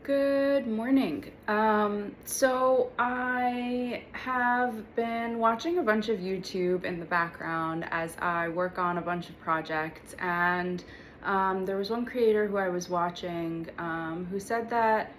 Good morning. So I have been watching a bunch of YouTube in the background as I work on a bunch of projects, and there was one creator who I was watching who said that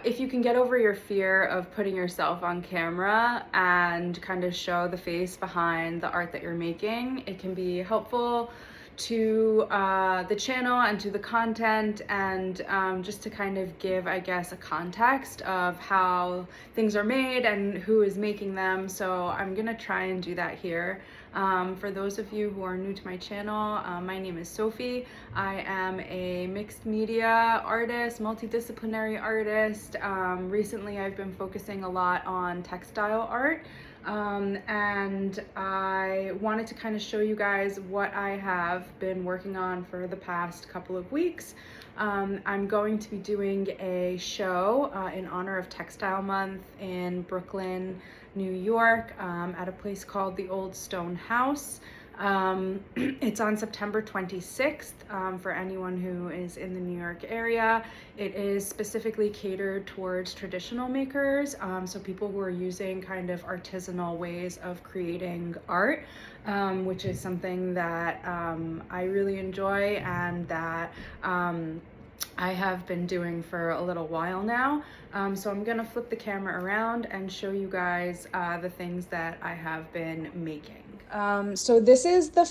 if you can get over your fear of putting yourself on camera and kind of show the face behind the art that you're making, it can be helpful to the channel and to the content, and just to kind of give, I guess, a context of how things are made and who is making them. So I'm gonna try and do that here. For those of you who are new to my channel, my name is Sophie. I am a mixed media artist, multidisciplinary artist. Recently I've been focusing a lot on textile art. And I wanted to kind of show you guys what I have been working on for the past couple of weeks. I'm going to be doing a show in honor of Textile Month in Brooklyn, New York, at a place called the Old Stone House. It's on September 26th for anyone who is in the New York area. It is specifically catered towards traditional makers, so people who are using kind of artisanal ways of creating art, which is something that I really enjoy and that I have been doing for a little while now. So I'm gonna flip the camera around and show you guys the things that I have been making. So this is the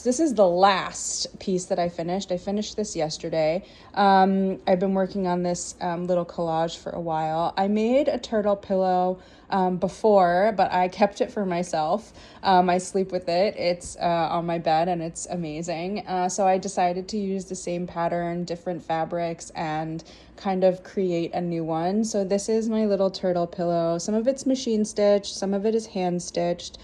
this is the last piece that I finished. I finished this yesterday. I've been working on this little collage for a while. I made a turtle pillow before, but I kept it for myself. I sleep with it. It's on my bed and it's amazing. So I decided to use the same pattern, different fabrics, and kind of create a new one. So this is my little turtle pillow. Some of it's machine stitched, some of it is hand stitched.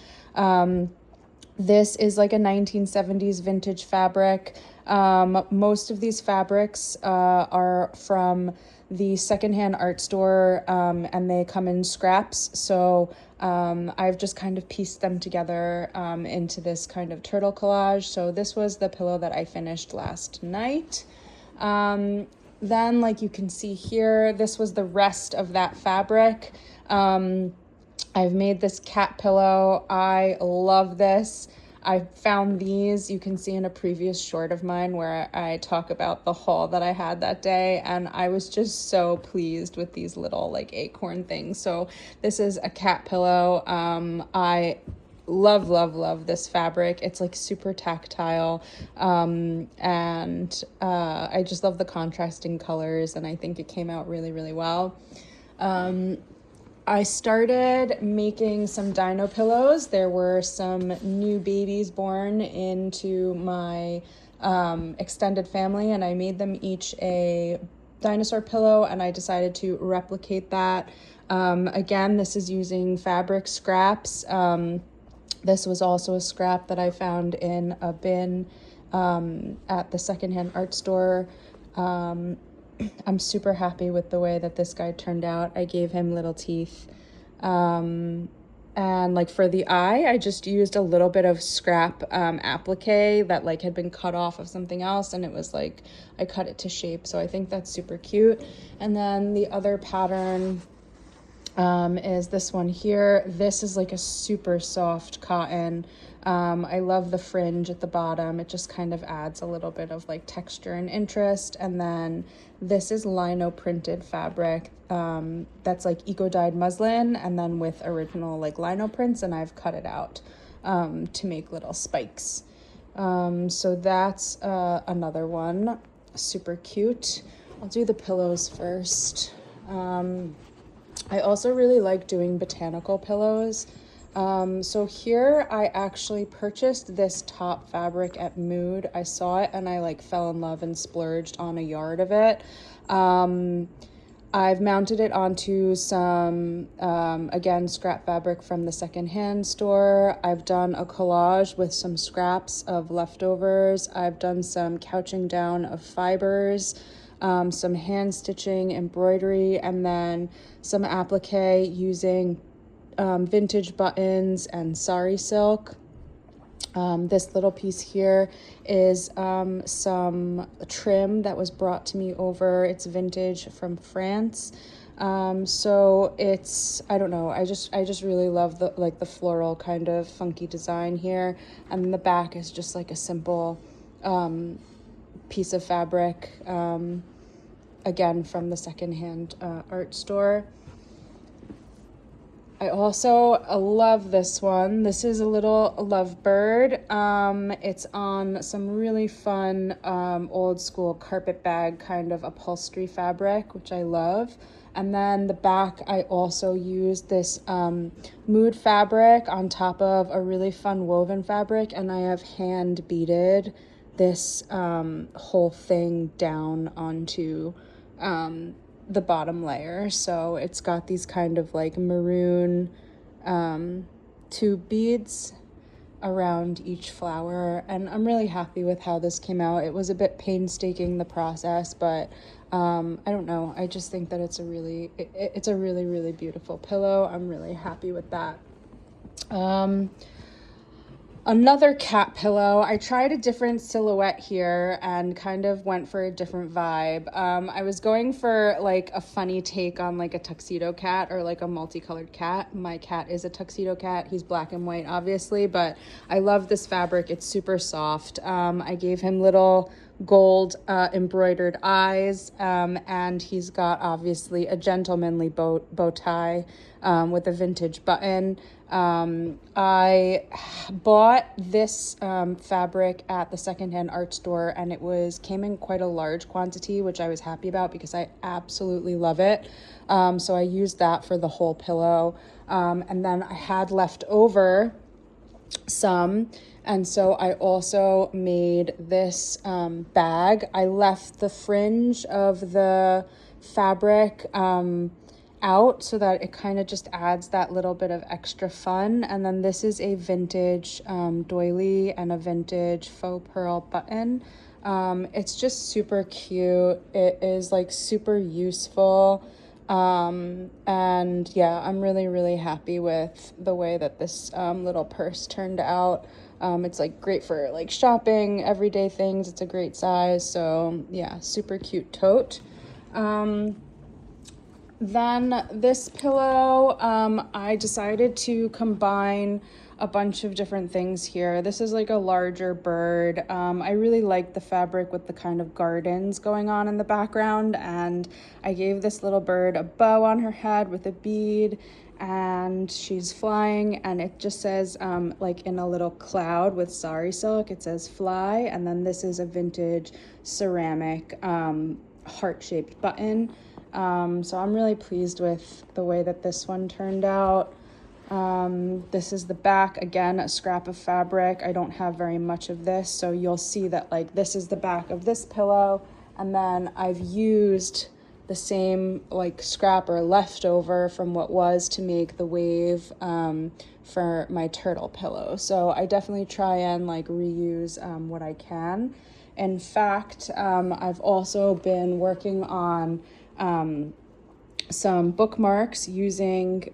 This is like a 1970s vintage fabric. Most of these fabrics are from the secondhand art store, and they come in scraps. So I've just kind of pieced them together into this kind of turtle collage. So this was the pillow that I finished last night. Then, like you can see here, this was the rest of that fabric. I've made this cat pillow. I love this. I found these, you can see in a previous short of mine where I talk about the haul that I had that day, and I was just so pleased with these little like acorn things. So this is a cat pillow. I love this fabric. It's like super tactile, and I just love the contrasting colors, and I think it came out really well. I started making some dino pillows. There were some new babies born into my extended family, and I made them each a dinosaur pillow, and I decided to replicate that. Again, this is using fabric scraps. This was also a scrap that I found in a bin at the secondhand art store. I'm super happy with the way that this guy turned out. I gave him little teeth. And like for the eye, I just used a little bit of scrap applique that like had been cut off of something else, and it was like I cut it to shape. So I think that's super cute. And then the other pattern is this one here. This is like a super soft cotton. I love the fringe at the bottom. It just kind of adds a little bit of like texture and interest. And then this is lino printed fabric that's like eco-dyed muslin, and then with original like lino prints, and I've cut it out to make little spikes. So that's another one, super cute. I'll do the pillows first. I also really like doing botanical pillows. So here I actually purchased this top fabric at Mood. I saw it and I like fell in love and splurged on a yard of it. I've mounted it onto some, again, scrap fabric from the secondhand store. I've done a collage with some scraps of leftovers. I've done some couching down of fibers, some hand stitching, embroidery, and then some applique using vintage buttons and sari silk. This little piece here is some trim that was brought to me over. It's vintage from France. So it's, I don't know, I just really love the floral kind of funky design here. And then the back is just like a simple piece of fabric, again from the secondhand art store. I also love this one. This is a little lovebird. It's on some really fun old school carpet bag kind of upholstery fabric, which I love. And then the back, I also used this mood fabric on top of a really fun woven fabric, and I have hand beaded this whole thing down onto the bottom layer. So it's got these kind of like maroon tube beads around each flower, and I'm really happy with how this came out. It was a bit painstaking, the process, but I don't know, I just think that it's a really really beautiful pillow. I'm really happy with that. Another cat pillow. I tried a different silhouette here and kind of went for a different vibe. I was going for like a funny take on like a tuxedo cat or like a multicolored cat. My cat is a tuxedo cat. He's black and white, obviously, but I love this fabric. It's super soft. I gave him little gold embroidered eyes, and he's got obviously a gentlemanly bow tie with a vintage button. I bought this fabric at the secondhand art store, and it came in quite a large quantity, which I was happy about because I absolutely love it. So I used that for the whole pillow, and then I had left over some, and so I also made this bag. I left the fringe of the fabric out so that it kind of just adds that little bit of extra fun. And then this is a vintage doily and a vintage faux pearl button. It's just super cute. It is like super useful. And yeah, I'm really happy with the way that this little purse turned out. It's like great for like shopping, everyday things. It's a great size. So yeah, super cute tote. Then this pillow, I decided to combine a bunch of different things here. This is like a larger bird. I really like the fabric with the kind of gardens going on in the background, and I gave this little bird a bow on her head with a bead, and she's flying, and it just says like in a little cloud with sari silk, it says fly. And then this is a vintage ceramic heart-shaped button. So I'm really pleased with the way that this one turned out. This is the back, again, a scrap of fabric. I don't have very much of this, so you'll see that like this is the back of this pillow, and then I've used the same like scrap or leftover from what was to make the wave for my turtle pillow. So I definitely try and like reuse what I can. In fact, I've also been working on some bookmarks using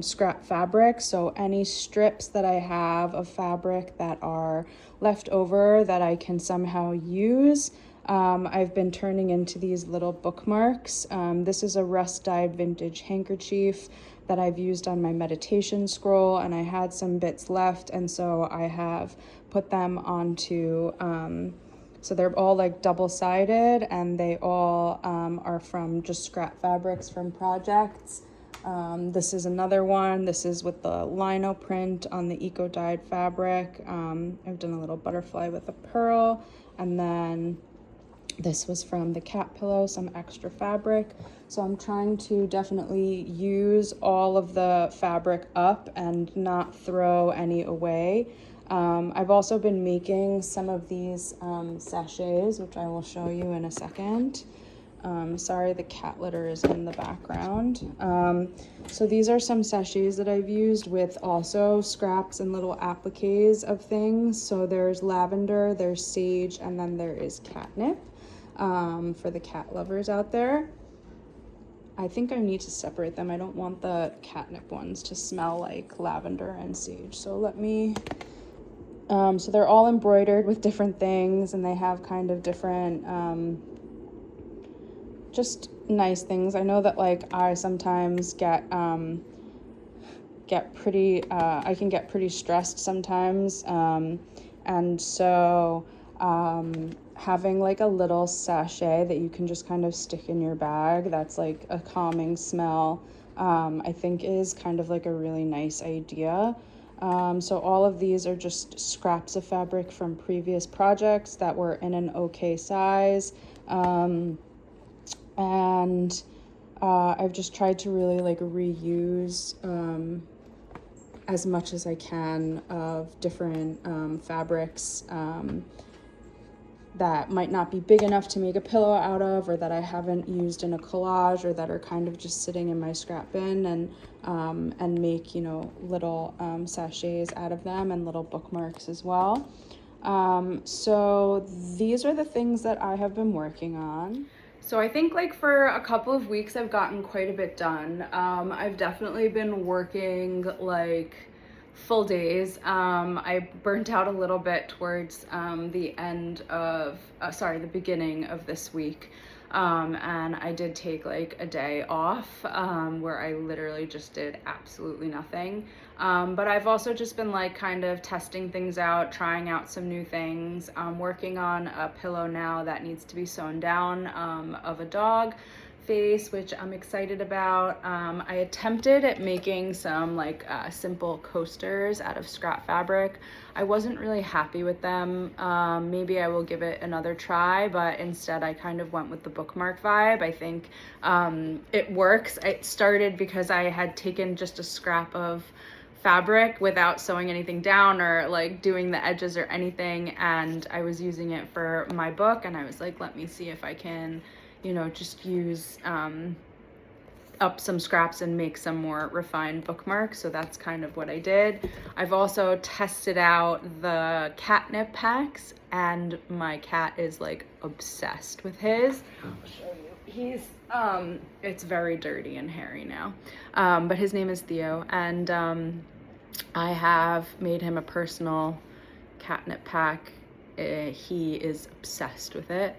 scrap fabric. So any strips that I have of fabric that are left over that I can somehow use, I've been turning into these little bookmarks. This is a rust-dyed vintage handkerchief that I've used on my meditation scroll, and I had some bits left, and so I have put them onto so they're all like double-sided, and they all are from just scrap fabrics from projects. This is another one. This is with the lino print on the eco-dyed fabric. I've done a little butterfly with a pearl, and then this was from the cat pillow, some extra fabric. So I'm trying to definitely use all of the fabric up and not throw any away. I've also been making some of these sachets, which I will show you in a second. Sorry, the cat litter is in the background. So these are some sachets that I've used with also scraps and little appliques of things. So there's lavender, there's sage, and then there is catnip for the cat lovers out there. I think I need to separate them. I don't want the catnip ones to smell like lavender and sage. So let me So they're all embroidered with different things, and they have kind of different just nice things. I know that like I sometimes get pretty I can get pretty stressed sometimes, and so having like a little sachet that you can just kind of stick in your bag that's like a calming smell, I think is kind of like a really nice idea. So all of these are just scraps of fabric from previous projects that were in an okay size, and I've just tried to really like reuse as much as I can of different fabrics that might not be big enough to make a pillow out of, or that I haven't used in a collage, or that are kind of just sitting in my scrap bin, and make, you know, little sachets out of them, and little bookmarks as well. So these are the things that I have been working on. So I think like for a couple of weeks I've gotten quite a bit done. I've definitely been working like full days. I burnt out a little bit towards the beginning of this week. And I did take like a day off where I literally just did absolutely nothing. But I've also just been like kind of testing things out, trying out some new things. I'm working on a pillow now that needs to be sewn down of a dog face, which I'm excited about. I attempted at making some like simple coasters out of scrap fabric. I wasn't really happy with them. Maybe I will give it another try, but instead I kind of went with the bookmark vibe. I think it works. It started because I had taken just a scrap of fabric without sewing anything down or like doing the edges or anything, and I was using it for my book, and I was like, let me see if I can, you know, just use up some scraps and make some more refined bookmarks. So that's kind of what I did. I've also tested out the catnip packs, and my cat is like obsessed with his. I'll show you. He's it's very dirty and hairy now, but his name is Theo, and I have made him a personal catnip pack. He is obsessed with it.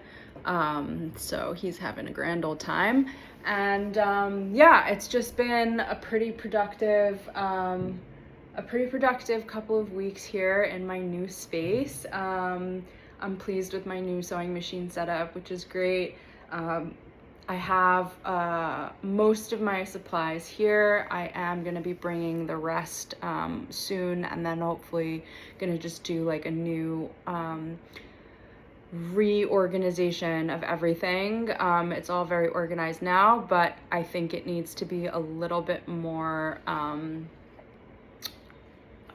So he's having a grand old time, and yeah, it's just been a pretty productive couple of weeks here in my new space. I'm pleased with my new sewing machine setup, which is great. I have most of my supplies here. I am going to be bringing the rest soon, and then hopefully going to just do like a new reorganization of everything. It's all very organized now, but I think it needs to be a little bit more,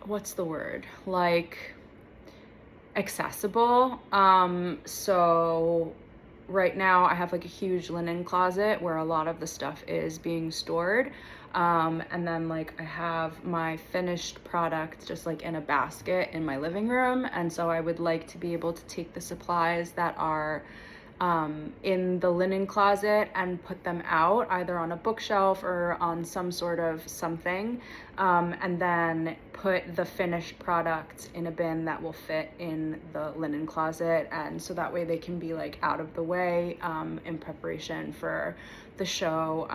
what's the word? Like accessible. So right now I have like a huge linen closet where a lot of the stuff is being stored. And then like I have my finished product just like in a basket in my living room. And so I would like to be able to take the supplies that are in the linen closet and put them out either on a bookshelf or on some sort of something, and then put the finished products in a bin that will fit in the linen closet, and so that way they can be like out of the way in preparation for the show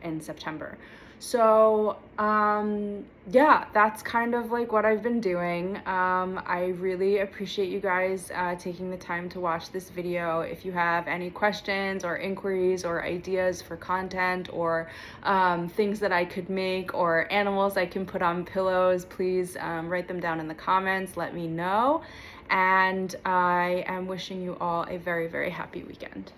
in September. So yeah, that's kind of like what I've been doing. I really appreciate you guys taking the time to watch this video. If you have any questions or inquiries or ideas for content, or things that I could make, or animals I can put on pillows, please write them down in the comments. Let me know. And I am wishing you all a very, very happy weekend.